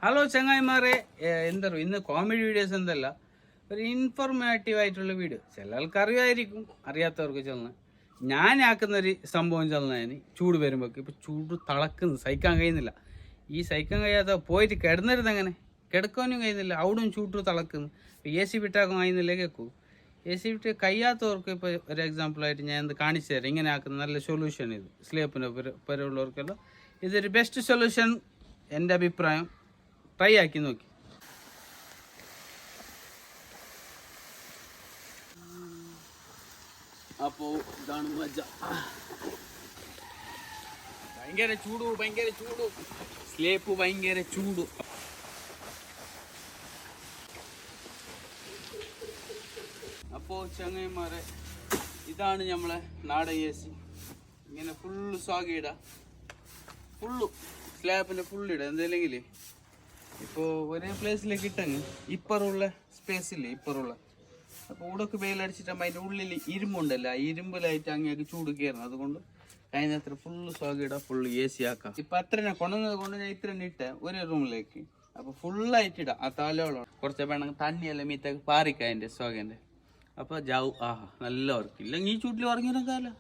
Hello ചങ്ങായിമാരെ, എന്താ പറയുക, ഇന്ന് കോമഡി വീഡിയോസ് എന്തല്ല, ഒരു ഇൻഫോർമേറ്റീവ് ആയിട്ടുള്ള വീഡിയോ. ചില ആൾക്ക് അറിയായിരിക്കും, അറിയാത്തവർക്ക് ചെന്ന് ഞാൻ ആക്കുന്നൊരു സംഭവം ചെന്നതിന് ചൂട് വരുമ്പോൾ ഇപ്പോൾ ചൂട് തിളക്കുന്നു, സഹിക്കാൻ കഴിയുന്നില്ല. ഈ സഹിക്കാൻ കഴിയാതെ പോയിട്ട് കിടന്നിരുന്നത് എങ്ങനെ, കിടക്കാനും കഴിയുന്നില്ല, അവിടും ചൂട് തിളക്കുന്നു. ഇപ്പോൾ എ സി വിട്ടാക്കും കഴിയുന്നില്ല കേൾക്കൂ. എ സി വിട്ട് കഴിയാത്തവർക്ക് ഇപ്പോൾ ഒരു എക്സാമ്പിളായിട്ട് ഞാൻ എന്ത് കാണിച്ചു തരാം. ഇങ്ങനെ ആക്കുന്ന നല്ല സൊല്യൂഷൻ ഇത്, സ്ലേപ്പിന് പരമുള്ളവർക്കെല്ലാം ഇതൊരു ബെസ്റ്റ് സൊല്യൂഷൻ എൻ്റെ അഭിപ്രായം. ട്രൈ ആക്കി നോക്കി. അപ്പോൾ ഇതാണ് മജ. ഭയങ്കര ചൂട്, സ്ലേപ്പ് ഭയങ്കര ചൂട്. അപ്പോൾ ചങ്ങന്മാരെ, ഇതാണ് നമ്മളെ നാടൻ എ സി. ഇങ്ങനെ ഫുള്ള് സ്വാഗിട, ഫുള്ള് സ്ലാബിൻ്റെ ഫുള്ളിട. എന്തെല്ലെങ്കിൽ ഇപ്പോൾ ഒരേ പ്ലേസിലേക്ക് ഇട്ടങ്ങ് ഇപ്പറുള്ള സ്പേസില്ലേ, ഇപ്പറുള്ള അപ്പോൾ ഉടക്ക് വെയിലടിച്ചിട്ടാകുമ്പോൾ അതിൻ്റെ ഉള്ളിൽ ഇരുമ്പുണ്ടല്ലോ, ആ ഇരുമ്പിലായിട്ട് അങ്ങേക്ക് ചൂട് കയറണം. അതുകൊണ്ട് കഴിഞ്ഞത്ര ഫുള്ള് സ്വാഗിട, ഫുള്ള് എ സി ആക്കാം. ഇപ്പം അത്രനെ കൊണ്ടുവന്നത് കൊണ്ട് ഞാൻ ഇത്രനെ ഇട്ട ഒരേ റൂമിലേക്ക്. അപ്പോൾ ഫുള്ളായിട്ട് ഇടാം. ആ തലോളം കുറച്ച് വേണമെങ്കിൽ തണ്ണിയെല്ലാം മീത്തൊക്കെ പാറിക്കാം അതിൻ്റെ സ്വാഗേൻ്റെ. അപ്പോൾ ജാവും. ആഹാ, നല്ല വർക്ക്. ഇല്ലെങ്കിൽ ഈ ചൂട്ടിൽ ഉറങ്ങിയിരം കാലം